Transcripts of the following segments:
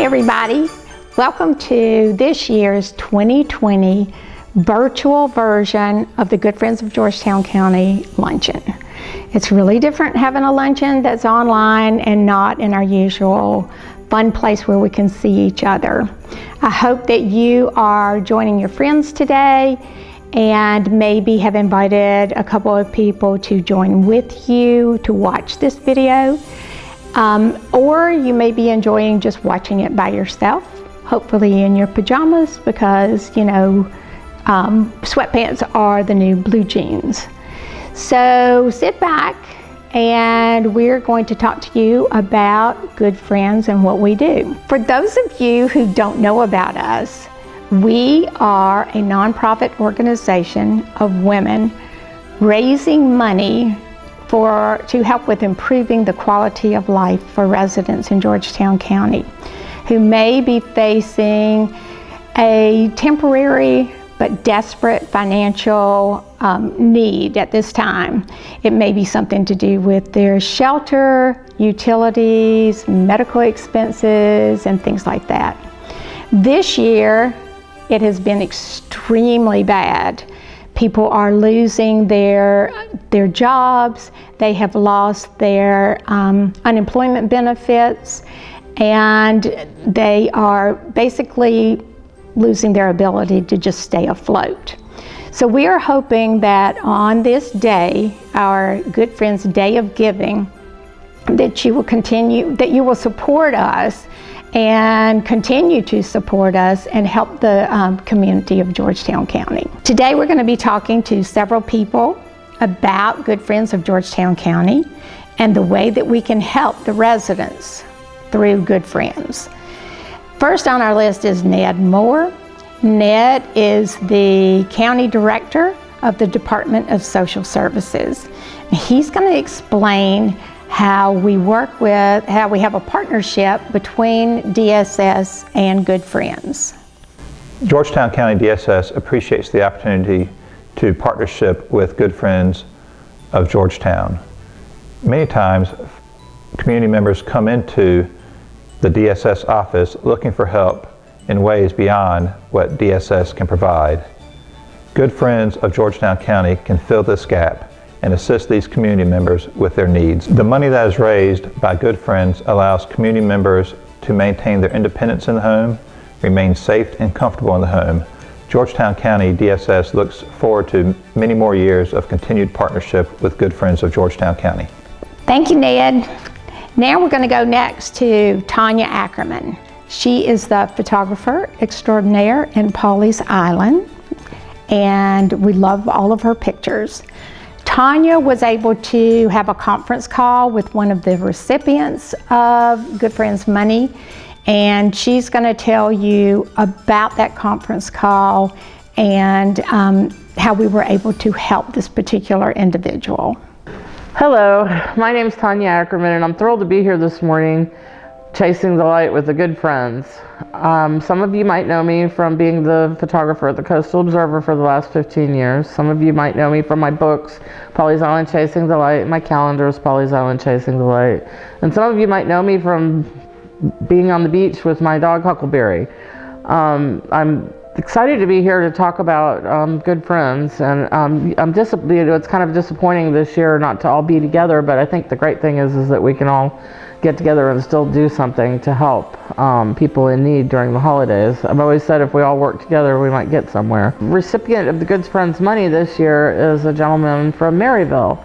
everybody. Welcome to this year's 2020 virtual version of the Good Friends of Georgetown County Luncheon. It's really different having a luncheon that's online and not in our usual fun place where we can see each other. I hope that you are joining your friends today and maybe have invited a couple of people to join with you to watch this video. Or you may be enjoying just watching it by yourself, hopefully in your pajamas, because you know sweatpants are the new blue jeans. So sit back and we're going to talk to you about Good Friends and what we do. For those of you who don't know about us, we are a nonprofit organization of women raising money to help with improving the quality of life for residents in Georgetown County who may be facing a temporary but desperate financial need at this time. It may be something to do with their shelter, utilities, medical expenses, and things like that. This year, it has been extremely bad. People are losing their jobs, they have lost their unemployment benefits, and they are basically losing their ability to just stay afloat. So we are hoping that on this day, our Good Friends Day of Giving, that you will support us and continue to support us and help the community of Georgetown County. Today we're going to be talking to several people about Good Friends of Georgetown County and the way that we can help the residents through Good Friends. First on our list is Ned Moore. Ned is the County Director of the Department of Social Services. He's going to explain how we have a partnership between DSS and Good Friends. Georgetown County DSS appreciates the opportunity to partnership with Good Friends of Georgetown. Many times, community members come into the DSS office looking for help in ways beyond what DSS can provide. Good Friends of Georgetown County can fill this gap and assist these community members with their needs. The money that is raised by Good Friends allows community members to maintain their independence in the home, remain safe and comfortable in the home. Georgetown County DSS looks forward to many more years of continued partnership with Good Friends of Georgetown County. Thank you, Ned. Now we're going to go next to Tanya Ackerman. She is the photographer extraordinaire in Pawleys Island, and we love all of her pictures. Tanya was able to have a conference call with one of the recipients of Good Friends money, and she's going to tell you about that conference call and how we were able to help this particular individual. Hello, my name is Tanya Ackerman, and I'm thrilled to be here this morning chasing the light with the Good Friends. Some of you might know me from being the photographer at the Coastal Observer for the last 15 years. Some of you might know me from my books, Pawleys Island Chasing the Light, my calendars, Pawleys Island Chasing the Light. And some of you might know me from being on the beach with my dog Huckleberry. I'm excited to be here to talk about Good Friends, and it's kind of disappointing this year not to all be together, but I think the great thing is that we can all get together and still do something to help people in need during the holidays. I've always said if we all work together, we might get somewhere. Recipient of the Good Friends money this year is a gentleman from Maryville,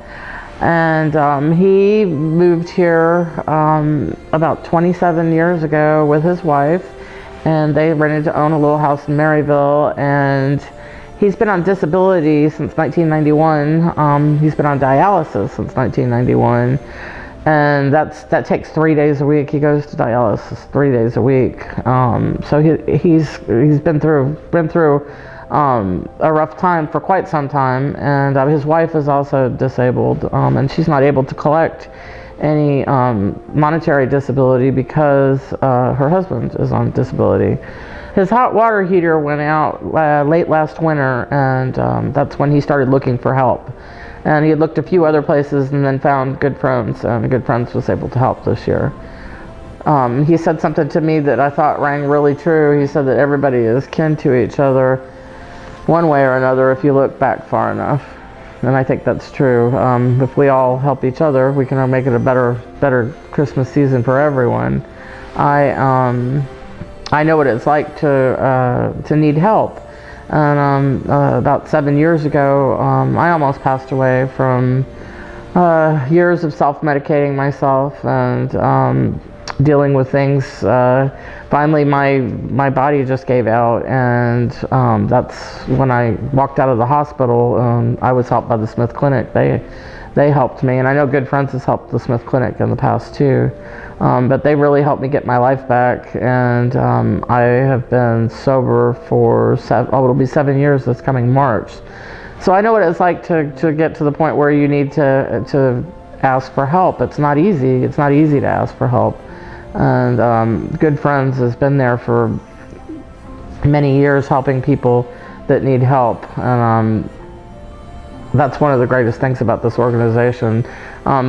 and he moved here about 27 years ago with his wife, and they rented to own a little house in Maryville, and he's been on disability since 1991. He's been on dialysis since 1991. And that takes 3 days a week. He goes to dialysis 3 days a week. So he's been through a rough time for quite some time. And his wife is also disabled, and she's not able to collect any monetary disability because her husband is on disability. His hot water heater went out late last winter, and that's when he started looking for help. And he had looked a few other places and then found Good Friends, and Good Friends was able to help this year. He said something to me that I thought rang really true. He said that everybody is kin to each other one way or another if you look back far enough. And I think that's true. If we all help each other, we can make it a better Christmas season for everyone. I know what it's like to need help. And about 7 years ago, I almost passed away from years of self-medicating myself and dealing with things. Finally, my body just gave out, and that's when I walked out of the hospital. I was helped by the Smith Clinic. They helped me, and I know Good Friends has helped the Smith Clinic in the past too. But they really helped me get my life back, and I have been sober for it'll be 7 years this coming March. So I know what it's like to get to the point where you need to ask for help. It's not easy. It's not easy to ask for help. And Good Friends has been there for many years helping people that need help. And that's one of the greatest things about this organization.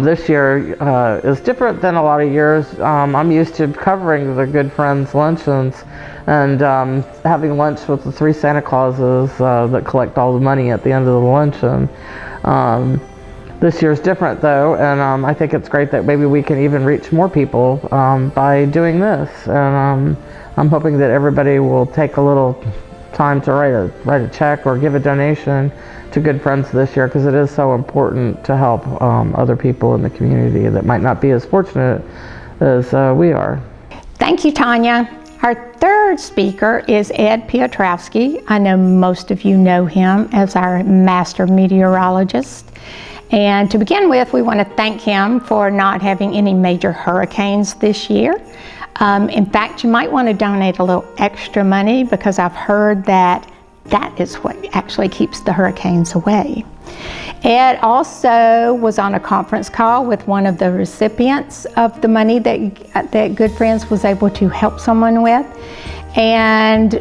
This year is different than a lot of years. I'm used to covering the Good Friends luncheons and having lunch with the 3 Santa Clauses that collect all the money at the end of the luncheon. This year's different though, and I think it's great that maybe we can even reach more people by doing this. And I'm hoping that everybody will take a little time to write a check or give a donation to Good Friends this year, because it is so important to help other people in the community that might not be as fortunate as we are. Thank you, Tanya. Our third speaker is Ed Piotrowski. I know most of you know him as our master meteorologist. And to begin with, we want to thank him for not having any major hurricanes this year. In fact, you might want to donate a little extra money, because I've heard that is what actually keeps the hurricanes away. Ed also was on a conference call with one of the recipients of the money that Good Friends was able to help someone with. And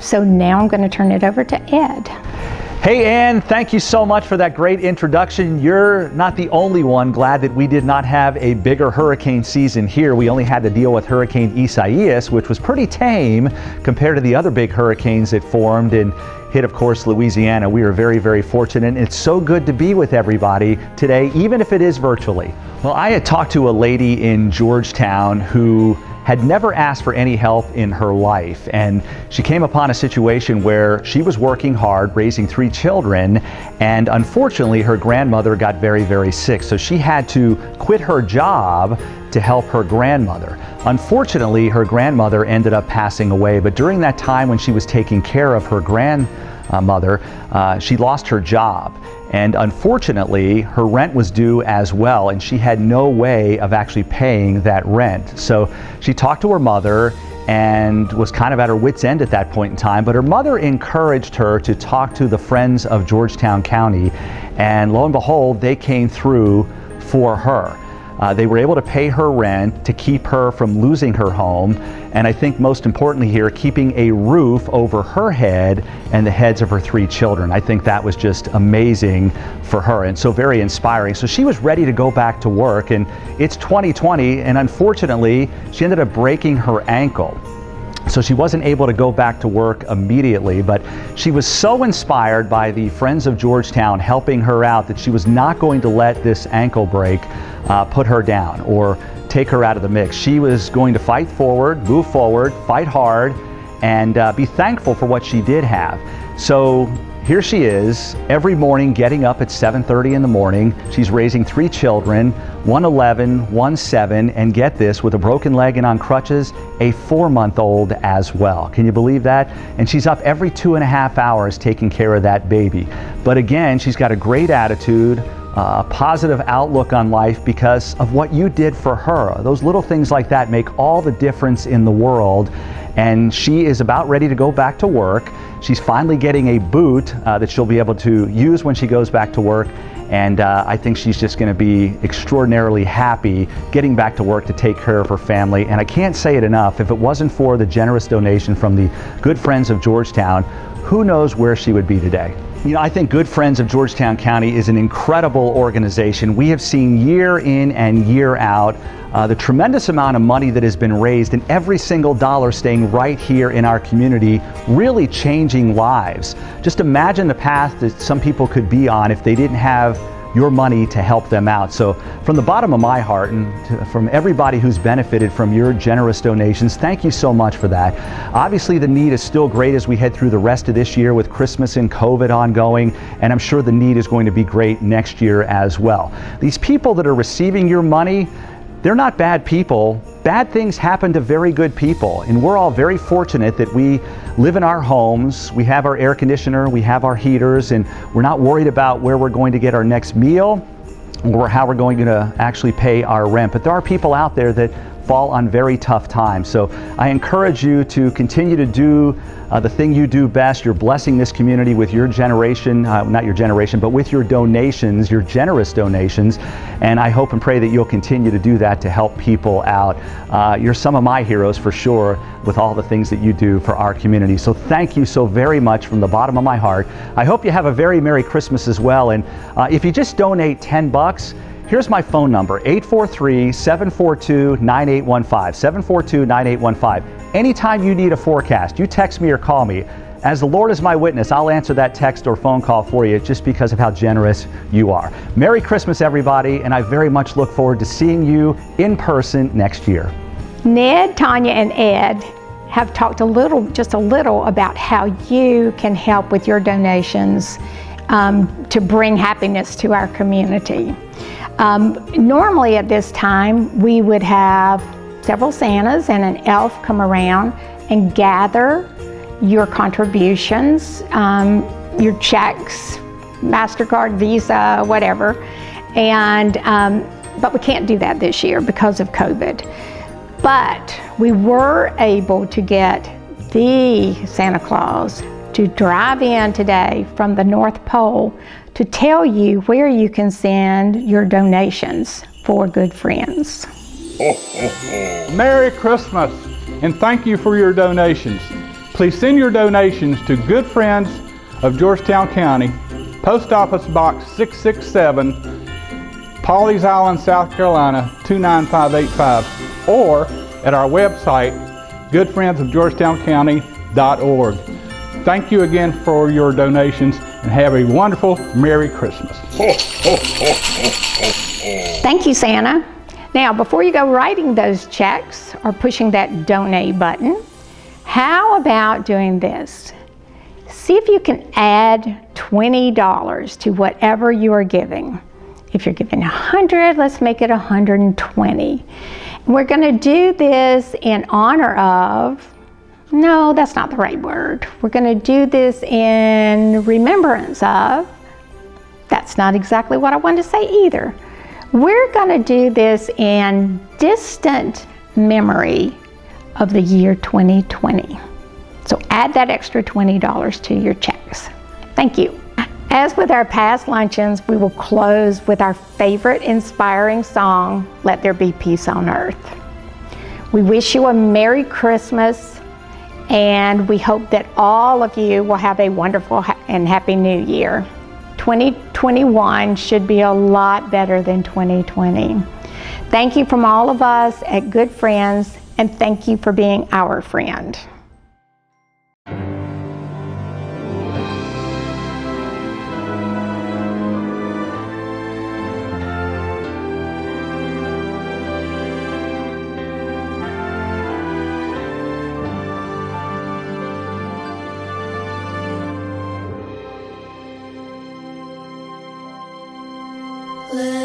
so now I'm going to turn it over to Ed. Hey Ann, thank you so much for that great introduction. You're not the only one glad that we did not have a bigger hurricane season here. We only had to deal with Hurricane Isaias, which was pretty tame compared to the other big hurricanes that formed and hit, of course, Louisiana. We were very, very fortunate, and it's so good to be with everybody today, even if it is virtually. Well, I had talked to a lady in Georgetown who had never asked for any help in her life, and she came upon a situation where she was working hard, raising 3 children, and unfortunately her grandmother got very, very sick, so she had to quit her job to help her grandmother. Unfortunately, her grandmother ended up passing away, but during that time when she was taking care of her grandmother, she lost her job. And unfortunately, her rent was due as well, and she had no way of actually paying that rent. So she talked to her mother and was kind of at her wit's end at that point in time, but her mother encouraged her to talk to the Friends of Georgetown County, and lo and behold, they came through for her. They were able to pay her rent to keep her from losing her home, and I think most importantly here, keeping a roof over her head and the heads of her 3 children. I think that was just amazing for her and so very inspiring. So she was ready to go back to work, and it's 2020, and unfortunately she ended up breaking her ankle. So she wasn't able to go back to work immediately, but she was so inspired by the Friends of Georgetown helping her out that she was not going to let this ankle break put her down or take her out of the mix. She was going to fight forward, move forward, fight hard, and be thankful for what she did have. So here she is every morning getting up at 7:30 in the morning. She's raising 3 children, one 11, one 7, and get this, with a broken leg and on crutches, a 4-month-old as well. Can you believe that? And she's up every 2.5 hours taking care of that baby. But again, she's got a great attitude, a positive outlook on life because of what you did for her. Those little things like that make all the difference in the world. And she is about ready to go back to work. She's finally getting a boot that she'll be able to use when she goes back to work. And I think she's just going to be extraordinarily happy getting back to work to take care of her family. And I can't say it enough, if it wasn't for the generous donation from the Good Friends of Georgetown, who knows where she would be today. You know, I think Good Friends of Georgetown County is an incredible organization. We have seen year in and year out the tremendous amount of money that has been raised, and every single dollar staying right here in our community, really changing lives. Just imagine the path that some people could be on if they didn't have your money to help them out. So from the bottom of my heart and from everybody who's benefited from your generous donations, thank you so much for that. Obviously the need is still great as we head through the rest of this year with Christmas and COVID ongoing, and I'm sure the need is going to be great next year as well. These people that are receiving your money, they're not bad people. Bad things happen to very good people, and we're all very fortunate that we live in our homes, we have our air conditioner, we have our heaters, and we're not worried about where we're going to get our next meal or how we're going to actually pay our rent. But there are people out there that fall on very tough times. So I encourage you to continue to do the thing you do best. You're blessing this community with your generation, not your generation, but with your donations, your generous donations. And I hope and pray that you'll continue to do that to help people out. You're some of my heroes for sure with all the things that you do for our community. So thank you so very much from the bottom of my heart. I hope you have a very Merry Christmas as well. And if you just donate $10, here's my phone number, 843-742-9815, 742-9815. Anytime you need a forecast, you text me or call me. As the Lord is my witness, I'll answer that text or phone call for you just because of how generous you are. Merry Christmas, everybody, and I very much look forward to seeing you in person next year. Ned, Tanya, and Ed have talked just a little about how you can help with your donations to bring happiness to our community. Normally at this time, we would have several Santas and an elf come around and gather your contributions, your checks, MasterCard, Visa, whatever. And but we can't do that this year because of COVID. But we were able to get the Santa Claus to drive in today from the North Pole to tell you where you can send your donations for Good Friends. Merry Christmas, and thank you for your donations. Please send your donations to Good Friends of Georgetown County, Post Office Box 667, Pawleys Island, South Carolina 29585, or at our website, goodfriendsofgeorgetowncounty.org. Thank you again for your donations, and have a wonderful Merry Christmas. Thank you, Santa. Now, before you go writing those checks or pushing that donate button, how about doing this? See if you can add $20 to whatever you are giving. If you're giving 100, let's make it 120. And we're going to do this in honor of, no, that's not the right word. We're going to do this in remembrance of, that's not exactly what I wanted to say either. We're going to do this in distant memory of the year 2020. So add that extra $20 to your checks. Thank you. As with our past luncheons, we will close with our favorite inspiring song, Let There Be Peace on Earth. We wish you a Merry Christmas, and we hope that all of you will have a wonderful and happy New Year. 2021 should be a lot better than 2020. Thank you from all of us at Good Friends, and thank you for being our friend. Let